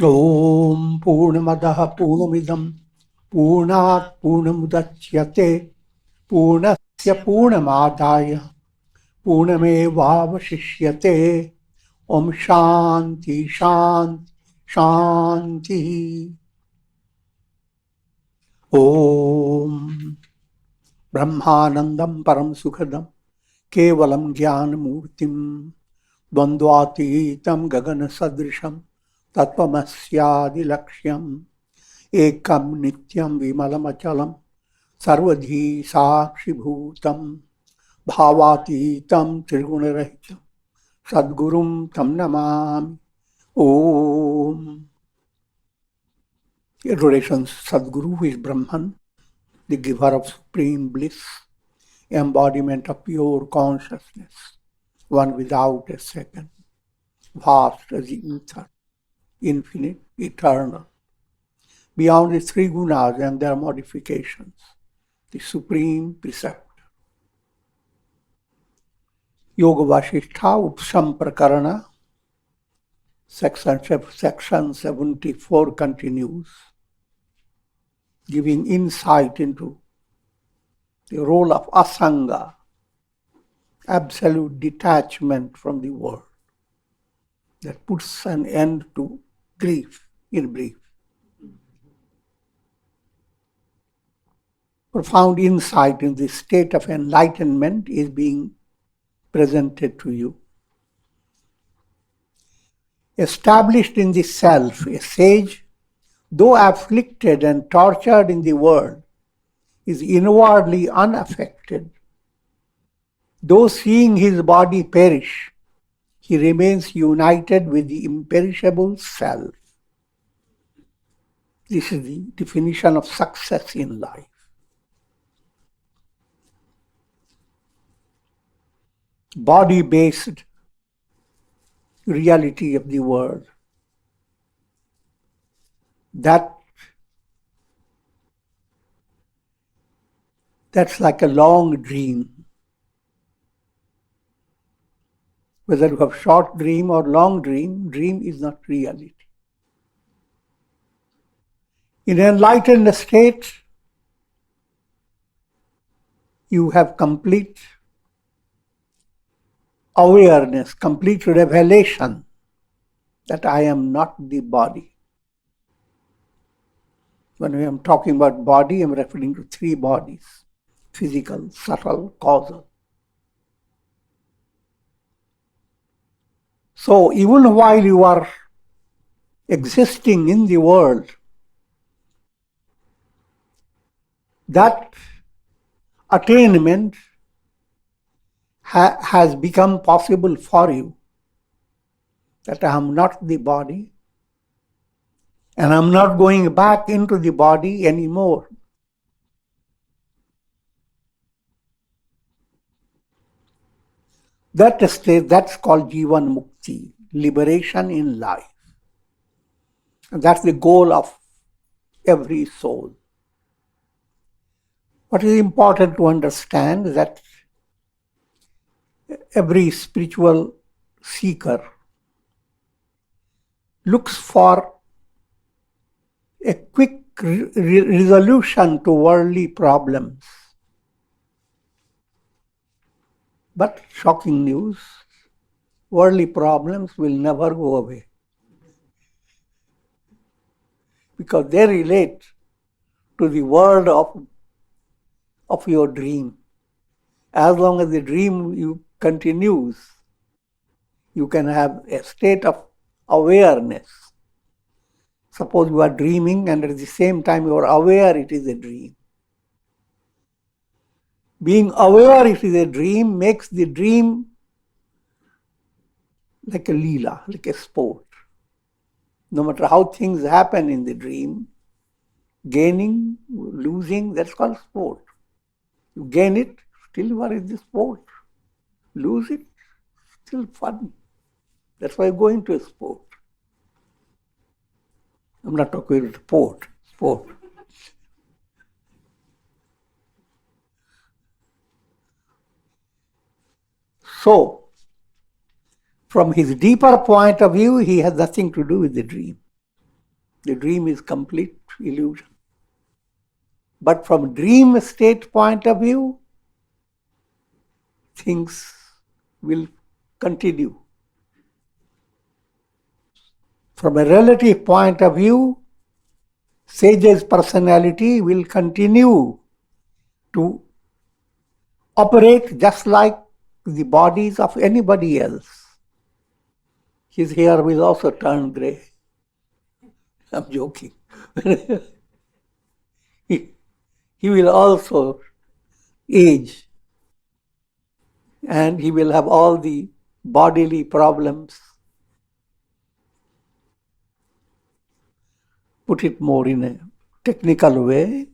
Om Purnamadaha Purnamidam Purnat Purnamudachyate Purnasya Purnamadaya Purnamevavashishyate. Om Shanti Shanti Shanti. Om Brahmanandam Param Sukhadam Kevalam Jnanamurtim Dvandvatitam Gagana Sadrisham Tattvamasyadi Lakshyam Ekam Nityam Vimalam Achalam Sarvadhi Sakshi Bhutam Bhavatitam Triguna Sadgurum Tam Namami. Om. Adoration Sadguru, who is Brahman, the giver of supreme bliss, embodiment of pure consciousness, one without a second, vast as the ether, infinite, eternal, beyond the three gunas and their modifications, the supreme preceptor. Yoga Vasistha Upashama Prakarana, section 74 continues, giving insight into the role of asanga, absolute detachment from the world, that puts an end to grief, in brief. Profound insight in the state of enlightenment is being presented to you. Established in the self, a sage, though afflicted and tortured in the world, is inwardly unaffected. Though seeing his body perish, he remains united with the imperishable self. This is the definition of success in life. Body-based reality of the world. That's like a long dream. Whether you have short dream or long dream, dream is not reality. In enlightened state, you have complete awareness, complete revelation that I am not the body. When I am talking about body, I am referring to three bodies: physical, subtle, causal. So even while you are existing in the world, that attainment has become possible for you, that I am not the body and I am not going back into the body anymore. That state, that's called jivan mukti, liberation in life. And that's the goal of every soul. What is important to understand is that every spiritual seeker looks for a quick resolution to worldly problems. But shocking news, worldly problems will never go away, because they relate to the world of your dream. As long as the dream continues, you can have a state of awareness. Suppose you are dreaming and at the same time you are aware it is a dream. Being aware it is a dream makes the dream like a leela, like a sport. No matter how things happen in the dream, gaining, losing, that's called sport. You gain it, still you are in the sport. Lose it, still fun. That's why you go into a sport. I'm not talking about sport. So, from his deeper point of view, he has nothing to do with the dream. The dream is complete illusion. But from dream state point of view, things will continue. From a relative point of view, sage's personality will continue to operate just like the bodies of anybody else. His hair will also turn grey. I'm joking. he will also age, and he will have all the bodily problems. Put it more in a technical way,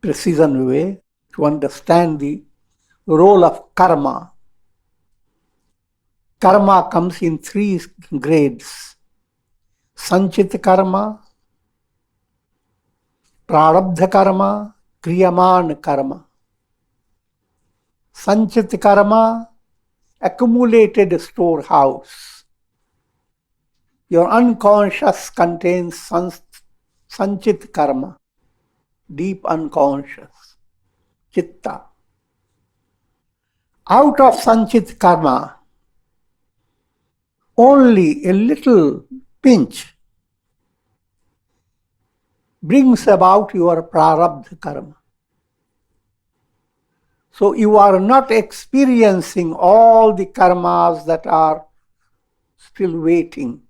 precision way, to understand the role of karma. Karma comes in 3 grades: Sanchita Karma, Prarabdha Karma, Kriyaman Karma. Sanchita Karma, accumulated storehouse. Your unconscious contains Sanchit Karma, deep unconscious, Chitta. Out of Sanchit Karma, only a little pinch brings about your Prarabdha Karma. So you are not experiencing all the karmas that are still waiting.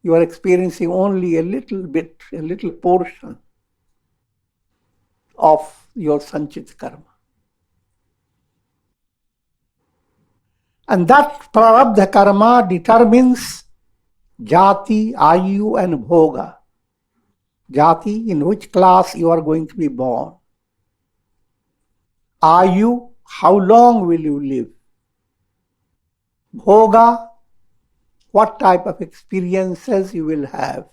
You are experiencing only a little bit, a little portion of your Sanchit Karma. And that Prarabdha Karma determines Jati, Ayu and Bhoga. Jati, in which class you are going to be born. Ayu, how long will you live? Bhoga, what type of experiences you will have.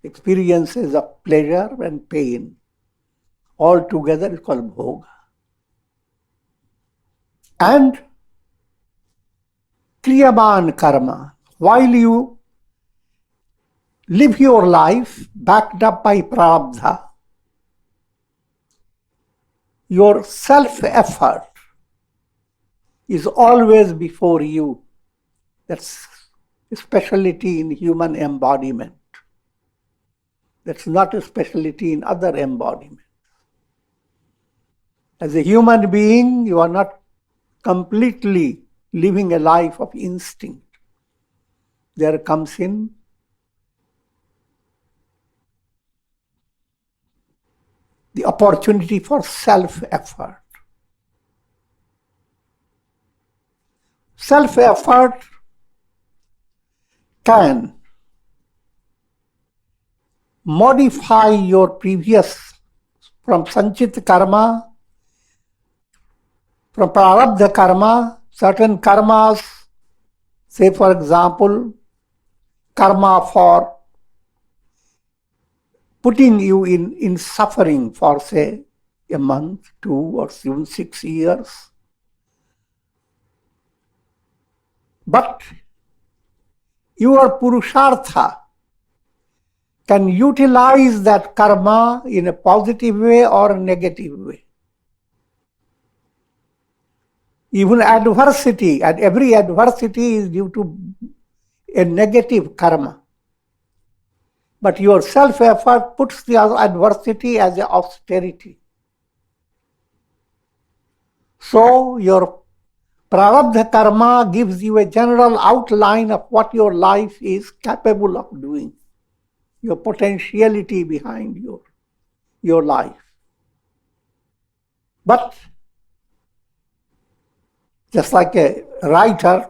Experiences of pleasure and pain. All together is called Bhoga. And Kriyaman Karma, while you live your life backed up by Prarabdha, your self-effort is always before you. That's a specialty in human embodiment. That's not a specialty in other embodiments. As a human being, you are not completely living a life of instinct. There comes in the opportunity for self-effort. Self-effort can modify your previous, from Sanchit Karma, from Prarabdha Karma, certain karmas, say for example, karma for putting you in suffering for say a month, 2 or even 6 years. But your Purushartha can utilize that karma in a positive way or a negative way. Even adversity, and every adversity is due to a negative karma. But your self-effort puts the adversity as an austerity. So your Prarabdha Karma gives you a general outline of what your life is capable of doing, your potentiality behind your life. But just like a writer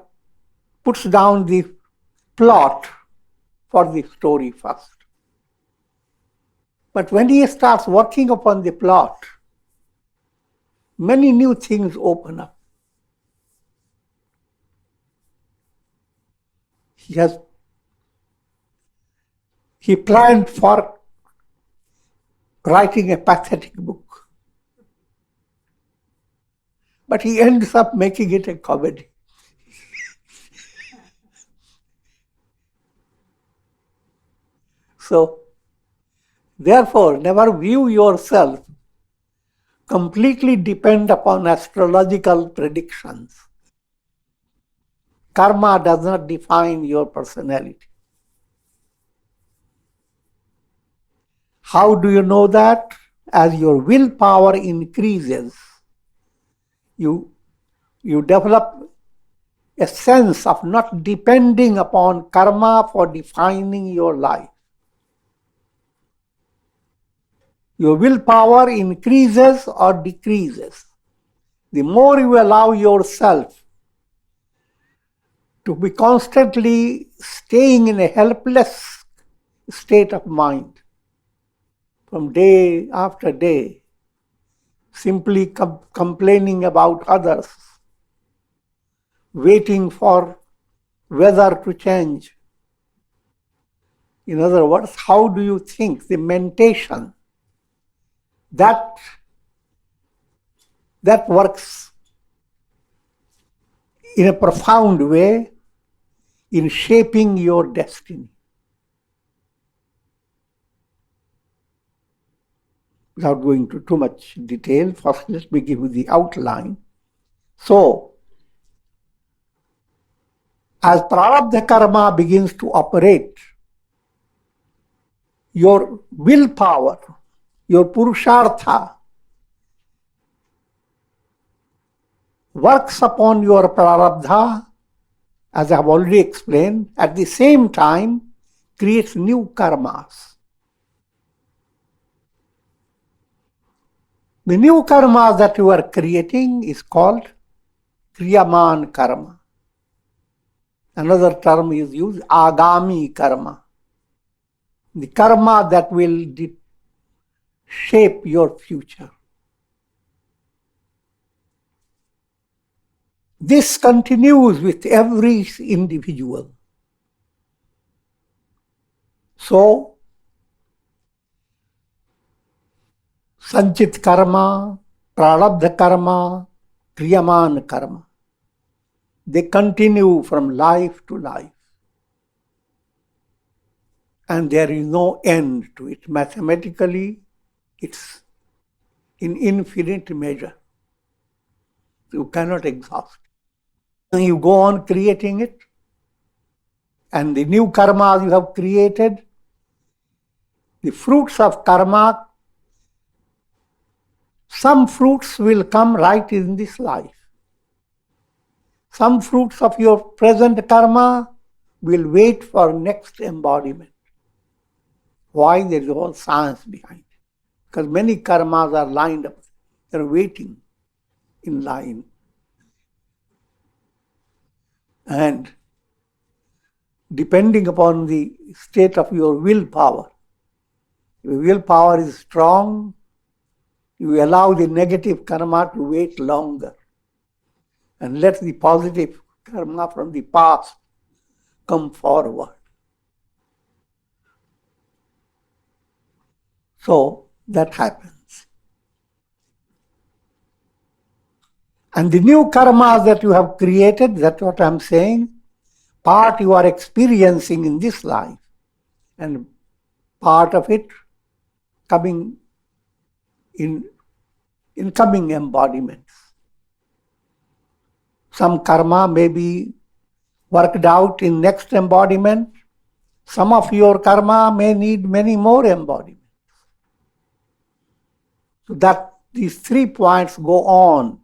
puts down the plot for the story first. But when he starts working upon the plot, many new things open up. He planned for writing a pathetic book, but he ends up making it a comedy. So, therefore, never view yourself completely depend upon astrological predictions. Karma does not define your personality. How do you know that? As your willpower increases, you develop a sense of not depending upon karma for defining your life. Your willpower increases or decreases. The more you allow yourself to be constantly staying in a helpless state of mind, from day after day, simply complaining about others, waiting for weather to change. In other words, how do you think the mentation that works in a profound way in shaping your destiny? Without going into too much detail, first let me give you the outline. So, as Prarabdha Karma begins to operate, your willpower, your Purushartha, works upon your Prarabdha, as I have already explained, at the same time creates new karmas. The new karma that you are creating is called Kriyaman Karma. Another term is used, Agami Karma. The karma that will shape your future. This continues with every individual. So, Sanchita Karma, Prarabdha Karma, Kriyaman Karma. They continue from life to life. And there is no end to it. Mathematically, it's in infinite measure. You cannot exhaust. You go on creating it, and the new karma you have created, the fruits of karma, some fruits will come right in this life. Some fruits of your present karma will wait for next embodiment. Why? There is a whole science behind it. Because many karmas are lined up. They are waiting in line. And depending upon the state of your willpower, if your willpower is strong, you allow the negative karma to wait longer and let the positive karma from the past come forward. So that happens. And the new karma that you have created, that's what I'm saying, part you are experiencing in this life, and part of it coming in coming embodiments. Some karma may be worked out in next embodiment. Some of your karma may need many more embodiments. So that these 3 points go on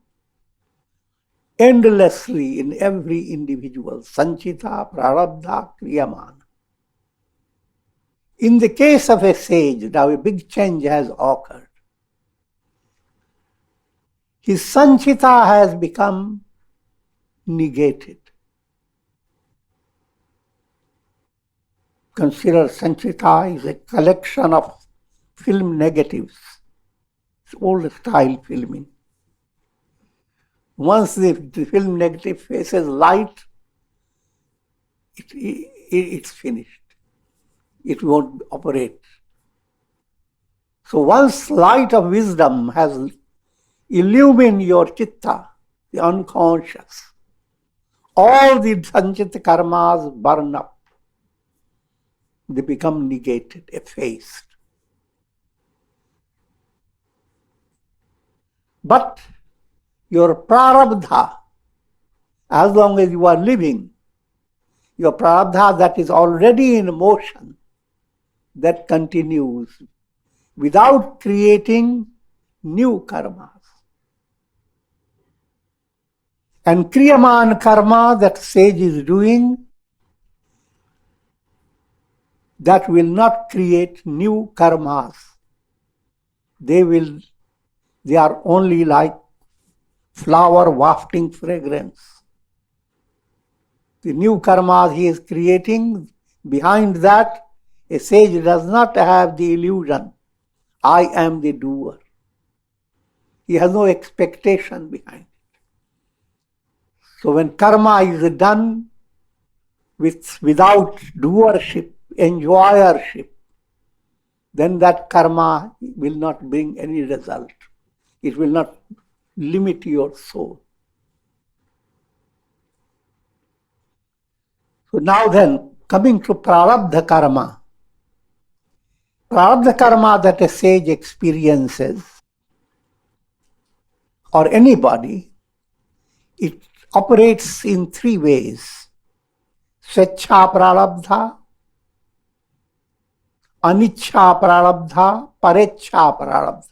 endlessly in every individual. Sanchita, Prarabdha, Kriyaman. In the case of a sage, now a big change has occurred. His Sanchita has become negated. Consider Sanchita is a collection of film negatives. It's old style filming. Once the film negative faces light, it's finished. It won't operate. So once light of wisdom has illumined your chitta, the unconscious, all the sanchita karmas burn up. they become negated, effaced. But your prarabdha, as long as you are living, your prarabdha that is already in motion, that continues without creating new karmas. And kriyaman karma that sage is doing, that will not create new karmas. They are only like flower wafting fragrance. The new karmas he is creating, behind that, a sage does not have the illusion, I am the doer. He has no expectation behind it. So when karma is done without doership, enjoyership, then that karma will not bring any result. It will not limit your soul. So now then, coming to Prarabdha Karma. Prarabdha Karma that a sage experiences, or anybody, it operates in three ways. Swecha Prarabdha, Anichcha Prarabdha, Parecha Prarabdha.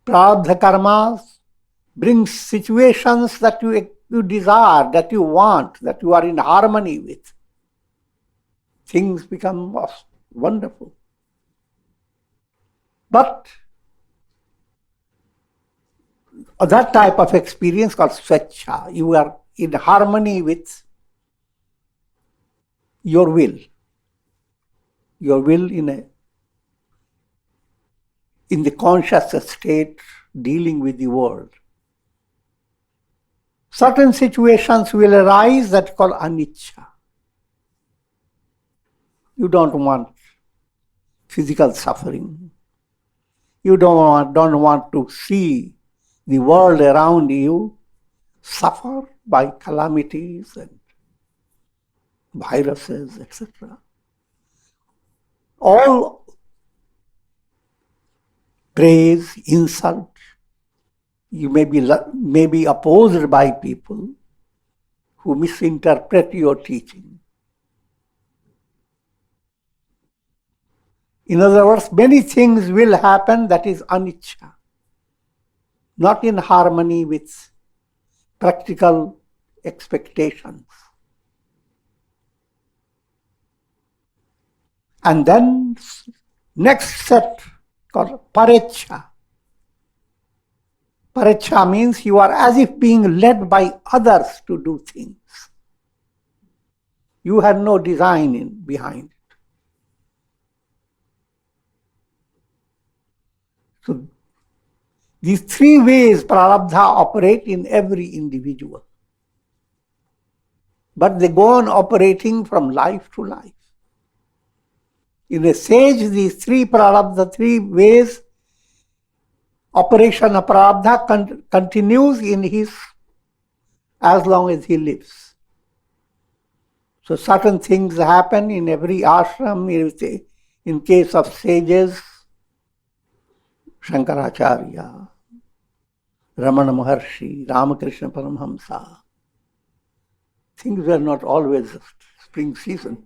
Prarabdha Karma brings situations that you desire, that you want, that you are in harmony with. Things become wonderful. But that type of experience called swecha, you are in harmony with your will in the conscious state dealing with the world. Certain situations will arise that are called anicca. You don't want physical suffering. You don't want to see the world around you suffer by calamities and viruses, etc. All praise, insult, you may be opposed by people who misinterpret your teaching. In other words, many things will happen that is anicca, not in harmony with practical expectations. And then next set called parecha. Parecha means you are as if being led by others to do things. You have no design behind it. So these three ways prarabdha operate in every individual. But they go on operating from life to life. In a sage, these three ways, operation of prarabdha continues in his as long as he lives. So certain things happen in every ashram. In case of sages, Shankaracharya, Ramana Maharshi, Ramakrishna Paramahamsa, things were not always spring season.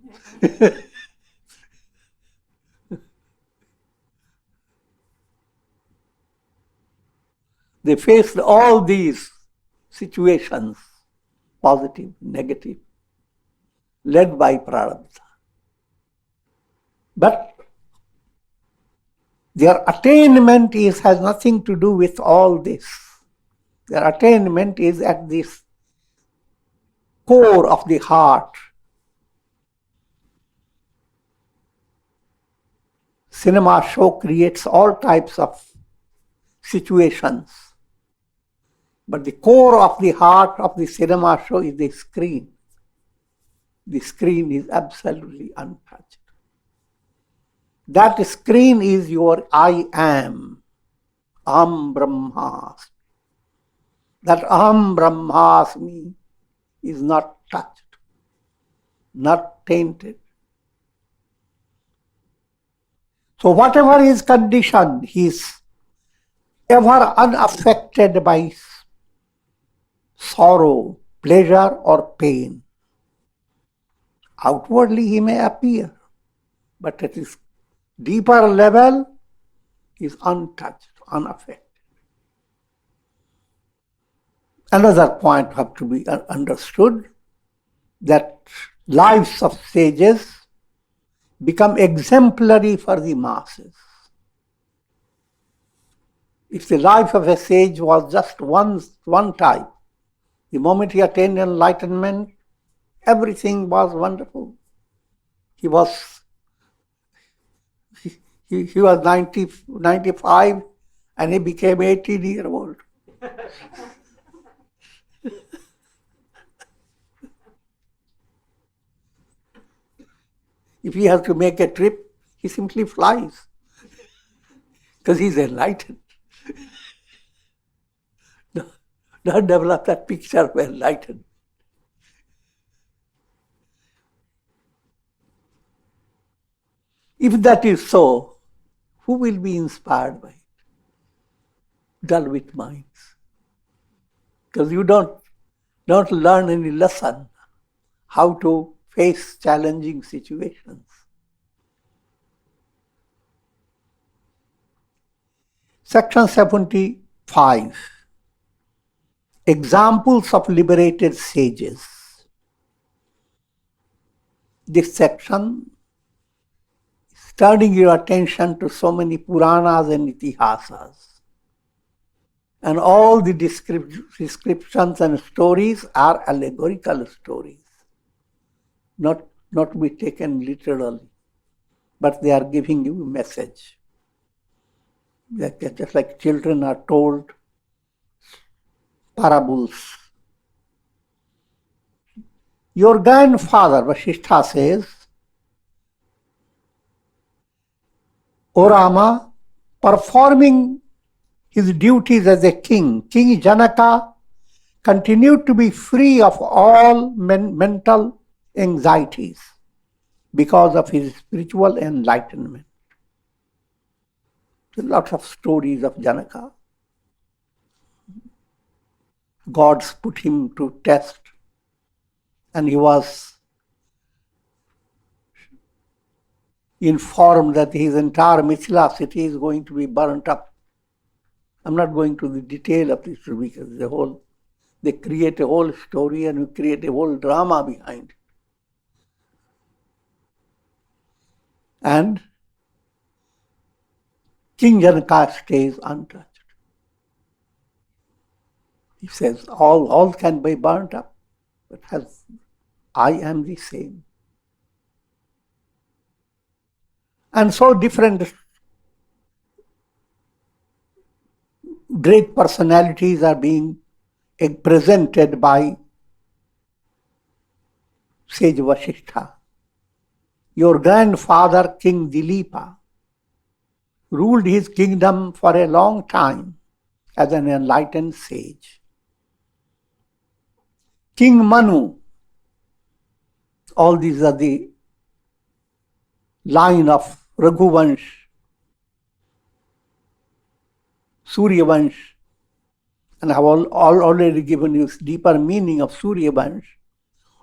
They faced all these situations, positive, negative, led by prarabdha. But their attainment has nothing to do with all this. Their attainment is at this core of the heart. Cinema show creates all types of situations. But the core of the heart of the cinema show is the screen. The screen is absolutely untouched. That screen is your I am. Aham Brahmasmi. That Aham Brahmasmi is not touched. not tainted. So whatever his condition, he is ever unaffected by sorrow, pleasure or pain. Outwardly he may appear, but at his deeper level, he is untouched, unaffected. Another point have to be understood, that lives of sages become exemplary for the masses. If the life of a sage was just one type, the moment he attained enlightenment, everything was wonderful. He was 95 and he became 18-year-old. If he has to make a trip, he simply flies because he's enlightened. Don't develop that picture of enlightened. If that is so, who will be inspired by it? Dull-wit minds. Because you don't learn any lesson how to face challenging situations. Section 75. Examples of liberated sages. This section is turning your attention to so many Puranas and Itihasas. And all the descriptions and stories are allegorical stories, not to be taken literally, but they are giving you a message. Just like children are told parables. Your grandfather, Vasistha says, O Rama, performing his duties as a king, King Janaka continued to be free of all mental anxieties because of his spiritual enlightenment. There are lots of stories of Janaka. Gods put him to test, and he was informed that his entire Mithila city is going to be burnt up. I'm not going to the detail of this because they create a whole story and we create a whole drama behind it. And King Janaka stays untouched. He says, all can be burnt up, but I am the same. And so different great personalities are being presented by sage Vasistha. Your grandfather, King Dilipa, ruled his kingdom for a long time as an enlightened sage. King Manu, all these are the line of Raghuvansh, Suryavansh, and I have already given you deeper meaning of Suryavansh.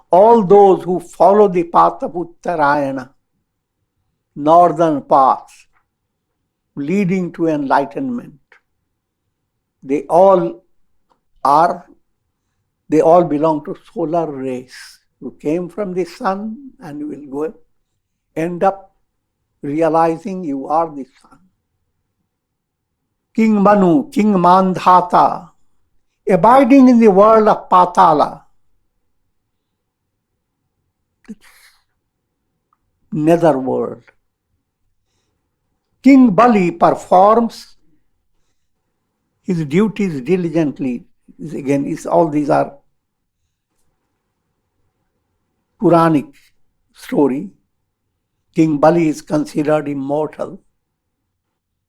All those who follow the path of Uttarayana, northern path, leading to enlightenment, they all belong to solar race. You came from the sun and you will end up realizing you are the sun. King Manu, King Mandhata, abiding in the world of Patala, netherworld. King Bali performs his duties diligently. All these are Puranic story. King Bali is considered immortal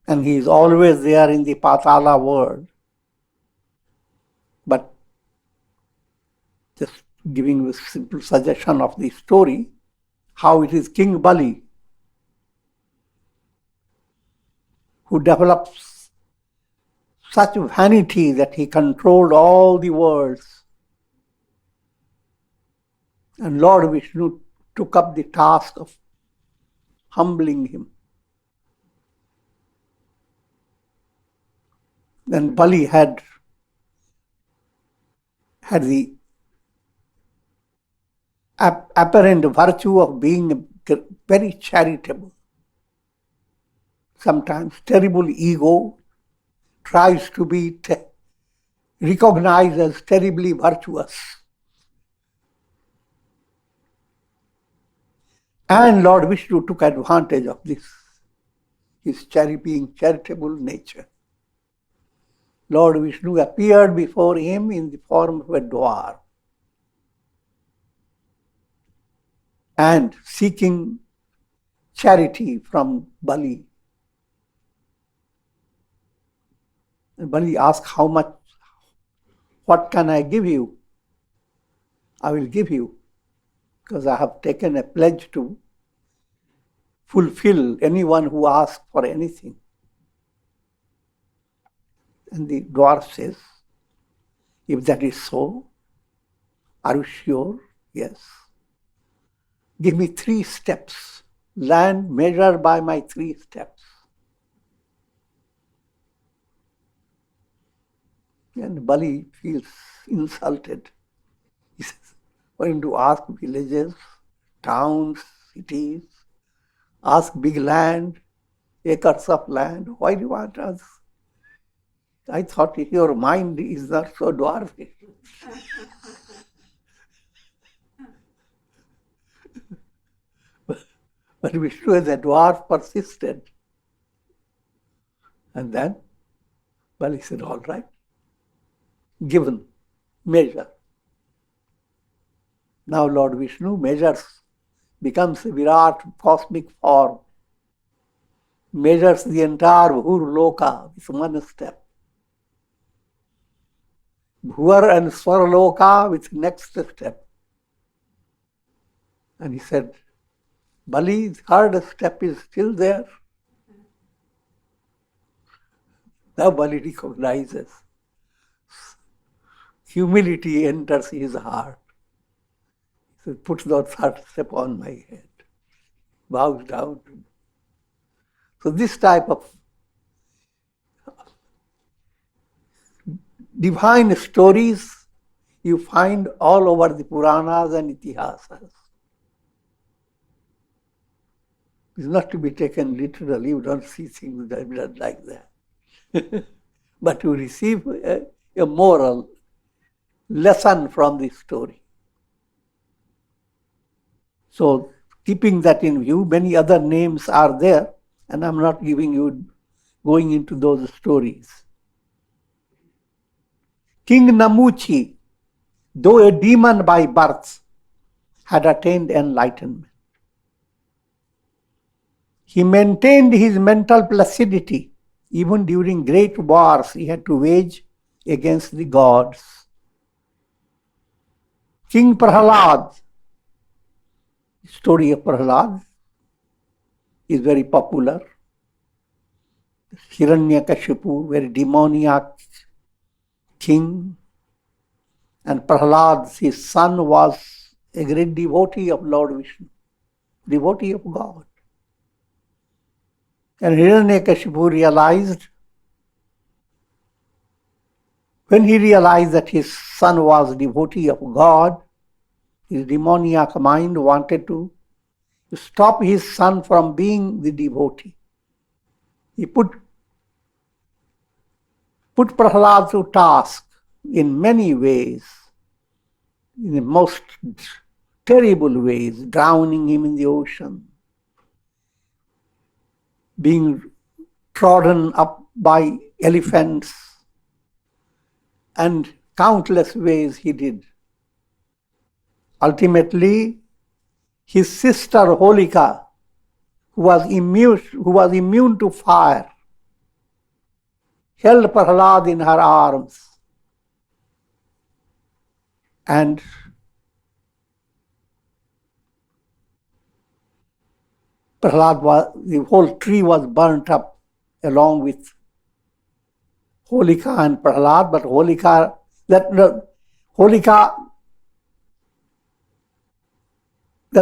and he is always there in the Patala world. But just giving you a simple suggestion of the story, how it is King Bali who develops such vanity that he controlled all the worlds. And Lord Vishnu took up the task of humbling him. Then Bali had the apparent virtue of being very charitable. Sometimes terrible ego tries to be recognized as terribly virtuous. And Lord Vishnu took advantage of this, his being charitable nature. Lord Vishnu appeared before him in the form of a dwarf and seeking charity from Bali. And Bali asked, how much, what can I give you? I will give you, because I have taken a pledge to fulfill anyone who asks for anything. And the dwarf says, if that is so, are you sure? Yes. Give me 3 steps, land measured by my 3 steps. And Bali feels insulted. He says, going to ask villages, towns, cities, ask big land, acres of land. Why do you want us? I thought your mind is not so dwarfish. But Vishnu as a dwarf persisted. And then Bali said, all right, given, measure. Now Lord Vishnu measures, becomes a Virat cosmic form, measures the entire Bhur-loka with 1 step. Bhuvar and Swarloka with next step. And he said, Bali's 3rd step is still there. Now Bali recognizes. Humility enters his heart. He says, put the 3rd step on my head. Bows down. So this type of divine stories you find all over the Puranas and Itihasas. It's not to be taken literally. You don't see things like that. But you receive a moral lesson from the story. So, keeping that in view, many other names are there, and I'm not going into those stories. King Namuchi, though a demon by birth, had attained enlightenment. He maintained his mental placidity even during great wars he had to wage against the gods. King Prahlad, the story of Prahlad is very popular. Hiranyakashipu, very demoniac king, and Prahlad, his son, was a great devotee of Lord Vishnu, devotee of God. And Hiranyakashipu realized, when he realized that his son was devotee of God, his demoniac mind wanted to stop his son from being the devotee. He put Prahlad to task in many ways, in the most terrible ways, drowning him in the ocean, being trodden up by elephants, and countless ways he did. Ultimately, his sister Holika, who was immune to fire, held Prahlad in her arms and the whole tree was burnt up along with Holika and Prahlad, but Holika, that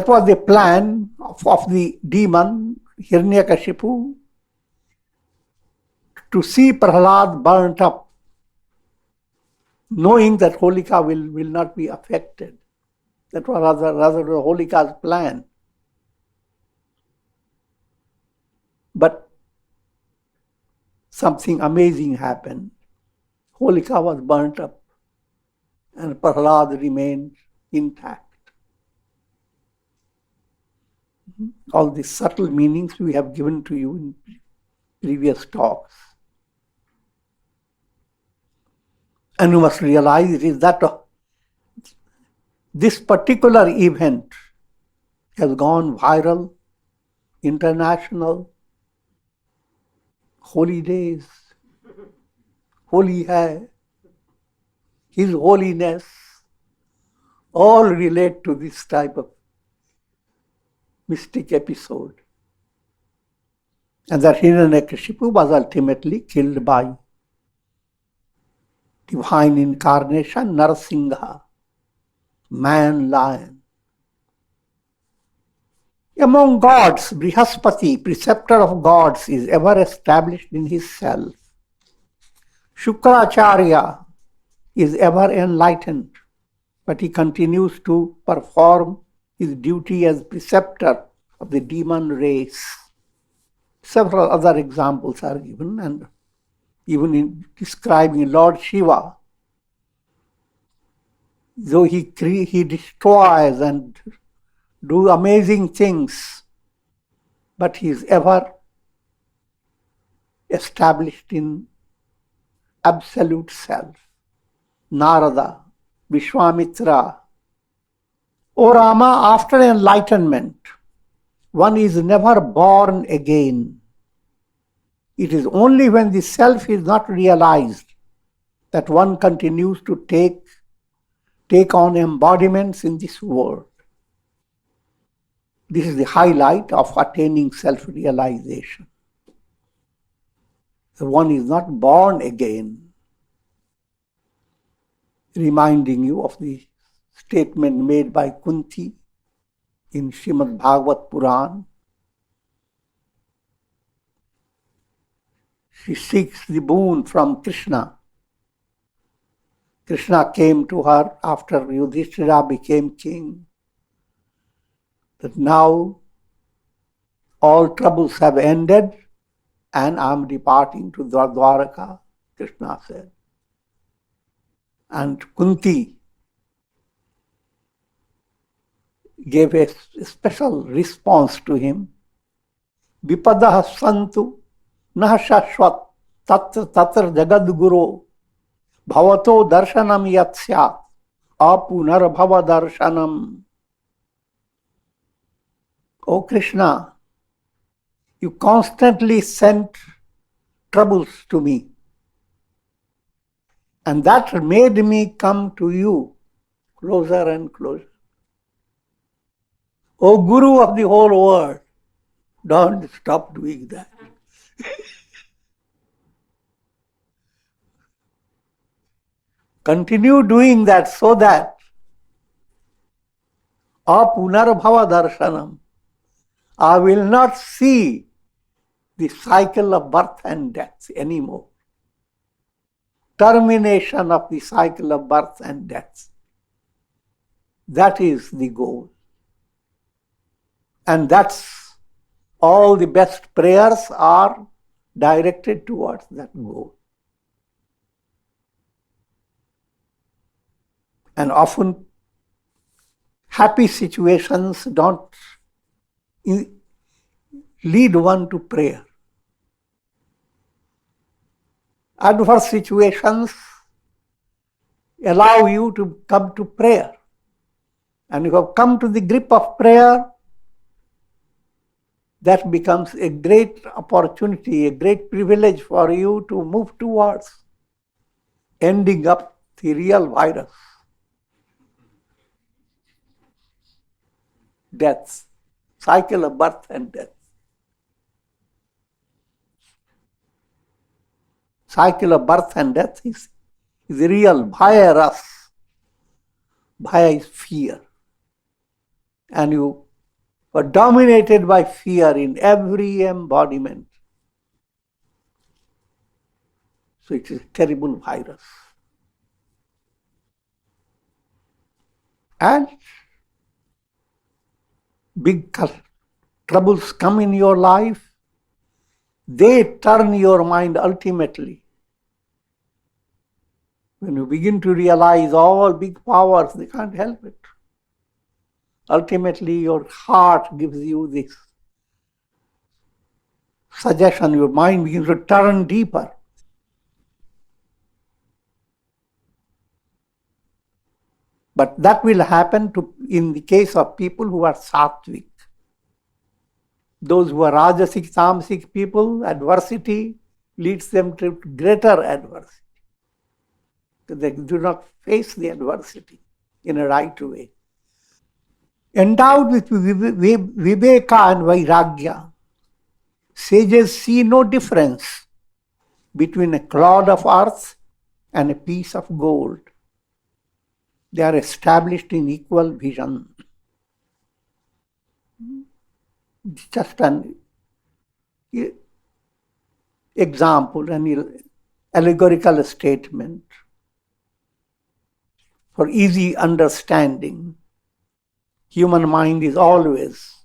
was the plan of the demon Hiranyakashipu to see Prahlad burnt up, knowing that Holika will not be affected. That was rather Holika's plan. But something amazing happened. Holika was burnt up and Prahlad remained intact. All these subtle meanings we have given to you in previous talks. And you must realize it is that this particular event has gone viral, international, holy days, holy hai, His Holiness, all relate to this type of mystic episode. And that Hiranyakashipu was ultimately killed by divine incarnation, Narasingha, man lion. Among gods, Brihaspati, preceptor of gods, is ever established in his self. Shukracharya is ever enlightened, but he continues to perform his duty as preceptor of the demon race. Several other examples are given, and even in describing Lord Shiva, though he destroys and do amazing things, but he is ever established in absolute self. Narada, Vishwamitra. O Rama, after enlightenment, one is never born again. It is only when the self is not realized that one continues to take on embodiments in this world. This is the highlight of attaining self-realization. One is not born again, reminding you of the statement made by Kunti in Srimad Bhagavad Puran. She seeks the boon from Krishna. Krishna came to her after Yudhishthira became king, that now all troubles have ended and I am departing to Dwaraka, Krishna said. And Kunti gave a special response to him. Vipadah santu nah shashvat tatra jagad guru bhavato darshanam yatsya apunar bhava darshanam. O Krishna, you constantly sent troubles to me, and that made me come to you closer and closer. O Guru of the whole world, don't stop doing that. Continue doing that so that apunarbhava darshanam, I will not see the cycle of birth and death anymore. Termination of the cycle of birth and death. That is the goal. And that's all the best prayers are directed towards that goal. And often happy situations don't lead one to prayer. Adverse situations allow you to come to prayer. And if you have come to the grip of prayer, that becomes a great opportunity, a great privilege for you to move towards ending up the real virus. Death, cycle of birth and death. cycle of birth and death is real. Bhaya ras. Bhaya is fear. And you are dominated by fear in every embodiment. So it is a terrible virus. And big troubles come in your life, they turn your mind ultimately. When you begin to realize all big powers, they can't help it. Ultimately, your heart gives you this suggestion, your mind begins to turn deeper. But that will happen in the case of people who are sattvic. Those who are rajasic, tamasic people, adversity leads them to greater adversity. They do not face the adversity in a right way. Endowed with viveka and vairagya, sages see no difference between a clod of earth and a piece of gold. They are established in equal vision. Just an example, an allegorical statement for easy understanding. Human mind is always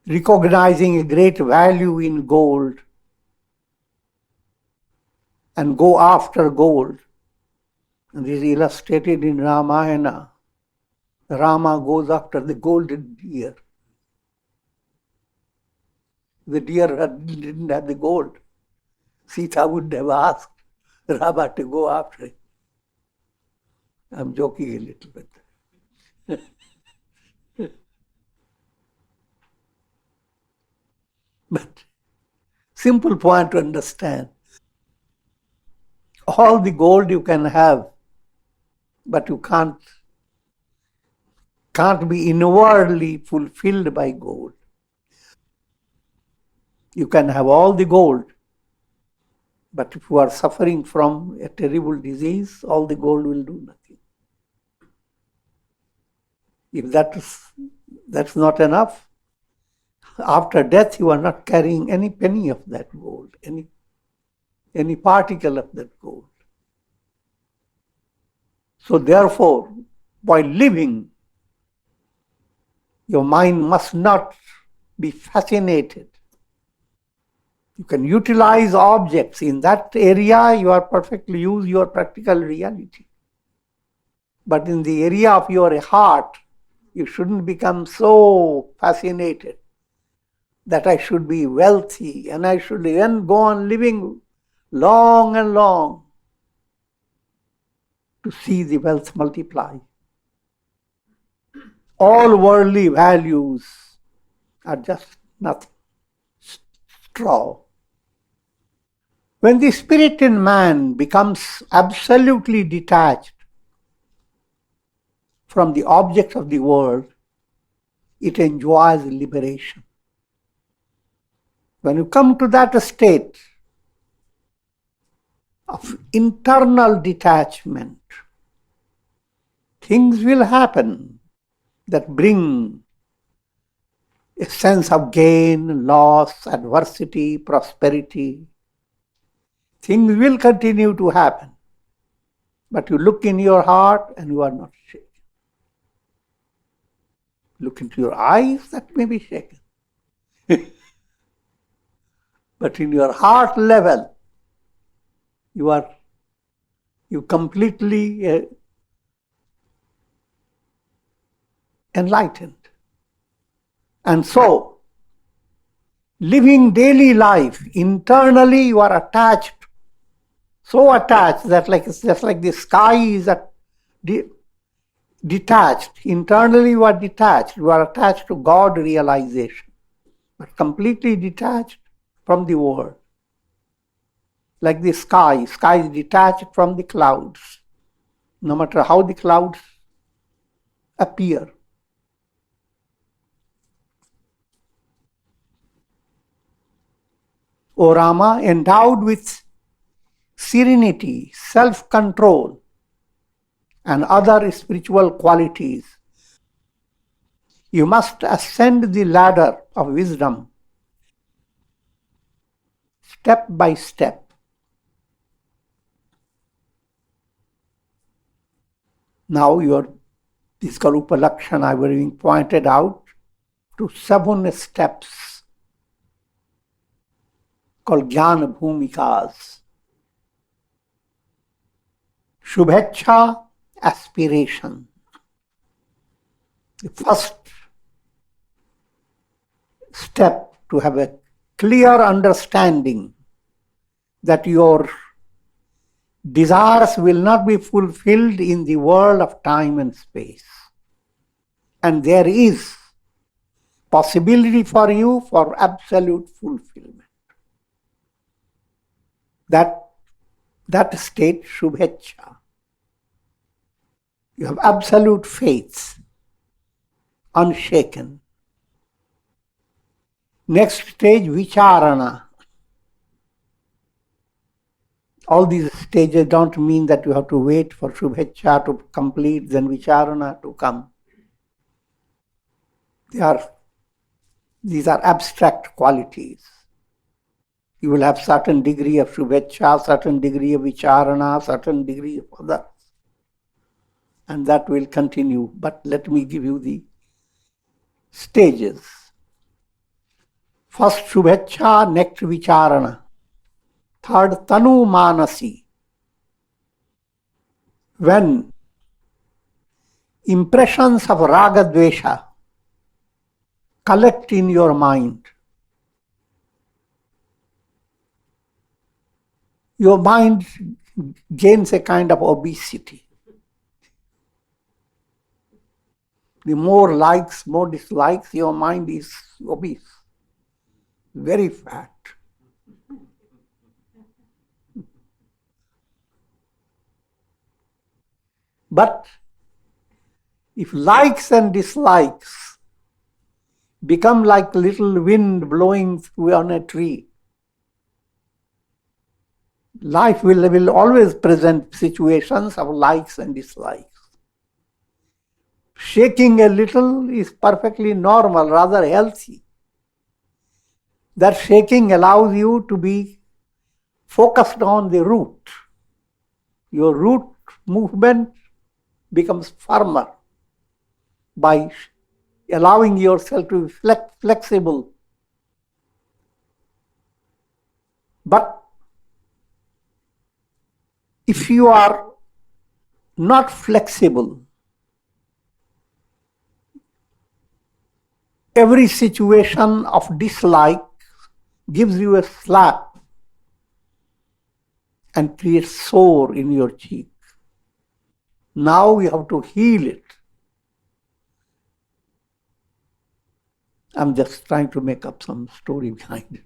recognizing a great value in gold and go after gold. And this is illustrated in Ramayana. Rama goes after the golden deer. The deer didn't have the gold. Sita would have asked Rama to go after it. I'm joking a little bit. But simple point to understand. All the gold you can have, but you can't be inwardly fulfilled by gold. You can have all the gold, but if you are suffering from a terrible disease, all the gold will do nothing. If that's not enough, after death you are not carrying any penny of that gold, any particle of that gold. So therefore, while living, your mind must not be fascinated. You can utilize objects. In that area, you are perfectly use your practical reality. But in the area of your heart, you shouldn't become so fascinated that I should be wealthy and I should then go on living long and long to see the wealth multiply. All worldly values are just nothing, straw. When the spirit in man becomes absolutely detached from the objects of the world, it enjoys liberation. When you come to that state of internal detachment, things will happen that bring a sense of gain, loss, adversity, prosperity. Things will continue to happen. But you look in your heart and you are not shaken. Look into your eyes, that may be shaken. But in your heart level, you completely enlightened. And so, living daily life, internally you are attached, so attached that it's just like the sky is detached. Internally you are detached. You are attached to God realization, but completely detached from the world. Like the sky is detached from the clouds, no matter how the clouds appear. O Rama, endowed with serenity, self-control, and other spiritual qualities, you must ascend the ladder of wisdom step by step. Now this Karupa Lakshana were being pointed out to 7 steps called Jnana Bhumikas. Shubhecha, aspiration. The first step to have a clear understanding that your desires will not be fulfilled in the world of time and space. And there is possibility for you for absolute fulfillment. That state, Shubhecha. You have absolute faith, unshaken. Next stage, Vicharana. All these stages don't mean that you have to wait for Shubhecha to complete, then Vicharana to come. These are abstract qualities. You will have certain degree of Shubhecha, certain degree of Vicharana, certain degree of others. And that will continue. But let me give you the stages. First Shubhecha, next Vicharana. Third, Tanu Manasi. When impressions of Raga Dvesha collect in your mind, your mind gains a kind of obesity. The more likes, more dislikes, your mind is obese, very fat. But if likes and dislikes become like little wind blowing through on a tree, life will always present situations of likes and dislikes. Shaking a little is perfectly normal, rather healthy. That shaking allows you to be focused on the root. Your root movement becomes firmer by allowing yourself to be flexible. But if you are not flexible, every situation of dislike gives you a slap and creates sore in your cheek. Now you have to heal it. I'm just trying to make up some story behind it.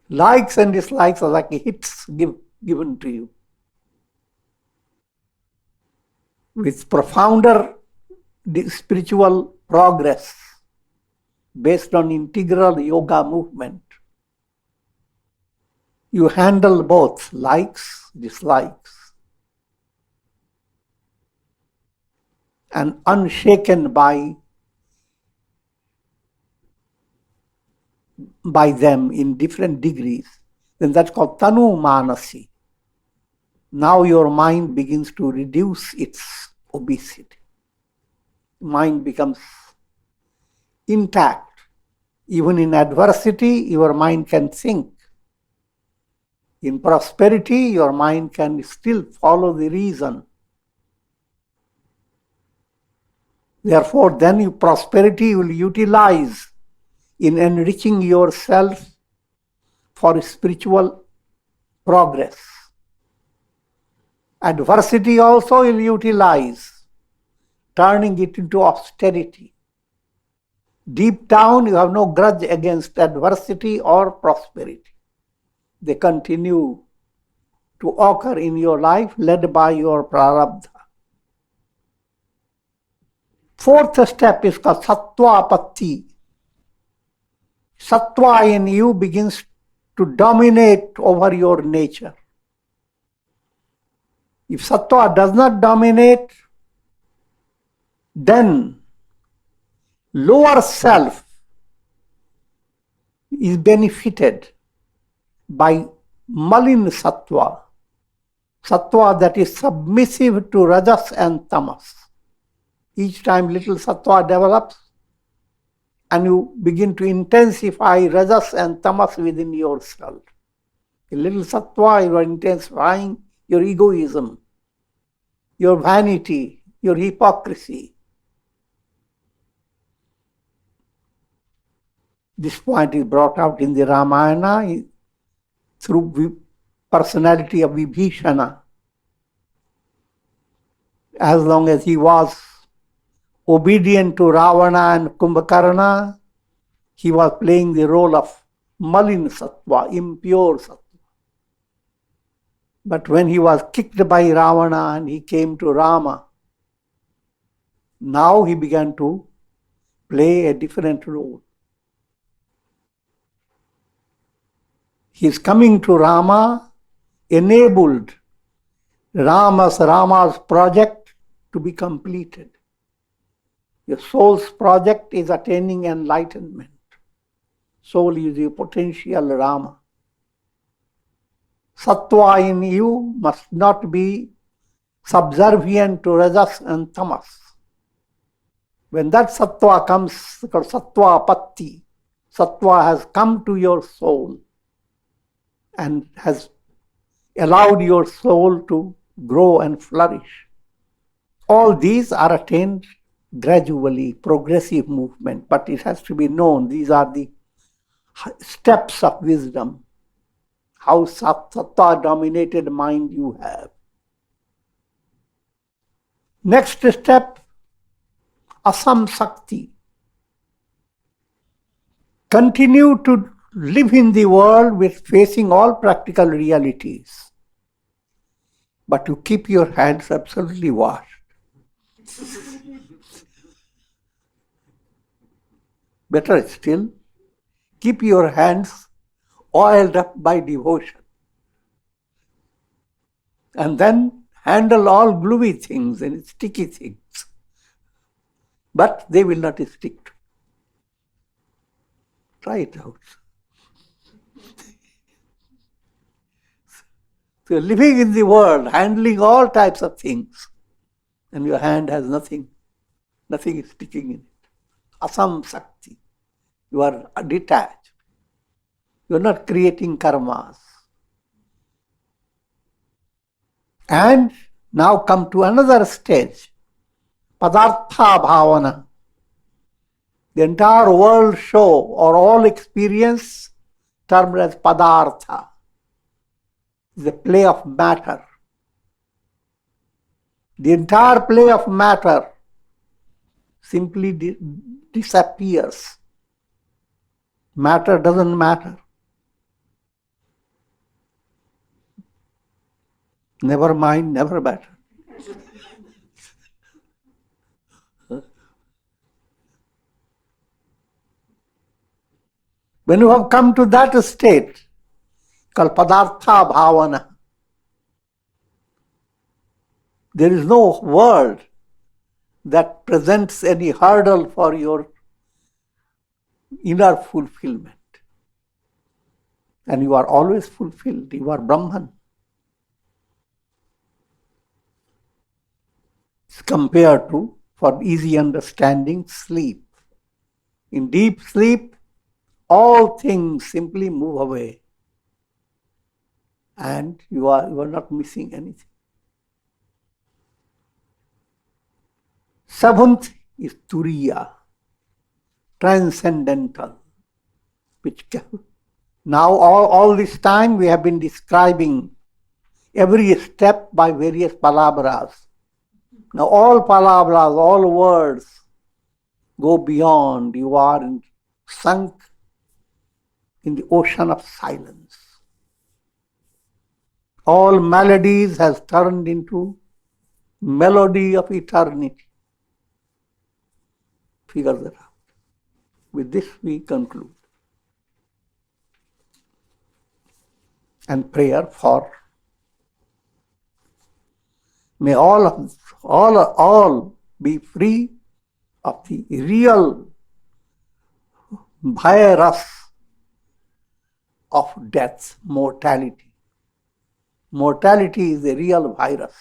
Likes and dislikes are like hits given to you. With profounder spiritual progress based on integral yoga movement, you handle both likes, dislikes, and unshaken by them in different degrees, then that's called Tanu Manasi. Now your mind begins to reduce its obesity. Mind becomes intact. Even in adversity, your mind can think. In prosperity, your mind can still follow the reason. Therefore, then prosperity will utilize in enriching yourself for spiritual progress. Adversity also will utilize, turning it into austerity. Deep down, you have no grudge against adversity or prosperity. They continue to occur in your life, led by your Prarabdha. Fourth step is called satwa patti. Satwa in you begins to dominate over your nature. If satwa does not dominate, then lower self is benefited by malin satwa, satwa that is submissive to rajas and tamas. Each time little satwa develops and you begin to intensify rajas and tamas within yourself. A little satwa, you are intensifying your egoism, your vanity, your hypocrisy. This point is brought out in the Ramayana through personality of Vibhishana. As long as he was obedient to Ravana and Kumbhakarna, he was playing the role of malin sattva, impure sattva. But when he was kicked by Ravana and he came to Rama, now he began to play a different role. His coming to Rama enabled Rama's project to be completed. Your soul's project is attaining enlightenment. Soul is your potential Rama. Satwa in you must not be subservient to rajas and tamas. When that satwa comes, called satwa patti, satwa has come to your soul and has allowed your soul to grow and flourish. All these are attained gradually, progressive movement, but it has to be known. These are the steps of wisdom. How sattva dominated mind you have. Next step, asam sakti. Continue to live in the world with facing all practical realities, but you keep your hands absolutely washed. Better still, keep your hands oiled up by devotion. And then handle all gluey things and sticky things. But they will not stick. Try it out. So living in the world, handling all types of things, and your hand has nothing is sticking in it. Asam Sakti. You are detached. You are not creating karmas. And now come to another stage, Padartha Bhavana. The entire world show or all experience termed as Padartha. The play of matter. The entire play of matter simply disappears. Matter doesn't matter. Never mind, never matter. When you have come to that state, called Padartha Bhavana, there is no world that presents any hurdle for your inner fulfillment. And you are always fulfilled. You are Brahman. It's compared to, for easy understanding, sleep. In deep sleep, all things simply move away. And you are not missing anything. Seventh is Turiya, transcendental. Which now all this time we have been describing every step by various palabras. Now all palabras, all words go beyond. You are sunk in the ocean of silence. All melodies has turned into melody of eternity. figure that out. With this we conclude. And prayer for may all be free of the real virus of death, mortality. Mortality is a real virus.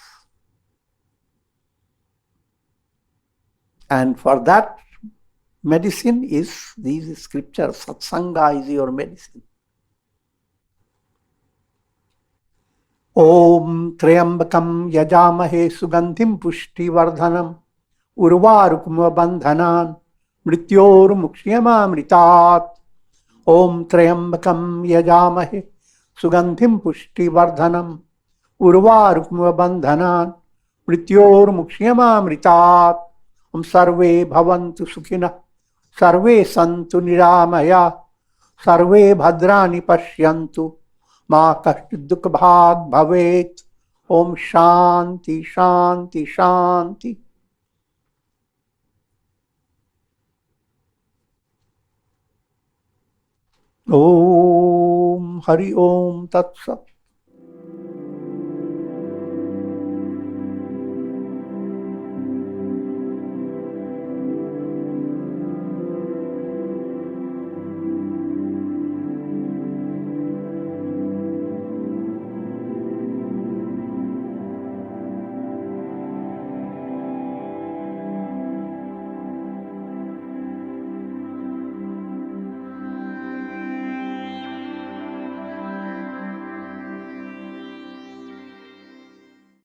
And for that, medicine is these scriptures. Satsanga is your medicine. Om Triambakam Yajamahe Sugandhim Pushti Vardhanam Urvarukma Bandhanan Mrityor Mukshiyama Mritat. Om Triambakam Yajamahe Sugandhim Pushti Vardhanam Urvarukma Bandhanan Mrityor Mukshiyama Mritat. Om Sarve Bhavantu Sukhina Sarve Santu Niramaya Sarve Bhadrani Pashyantu Ma Kashchid Dukha Bhag Bhavet. Om Shanti Shanti Shanti. Om Hari Om Tat Sat.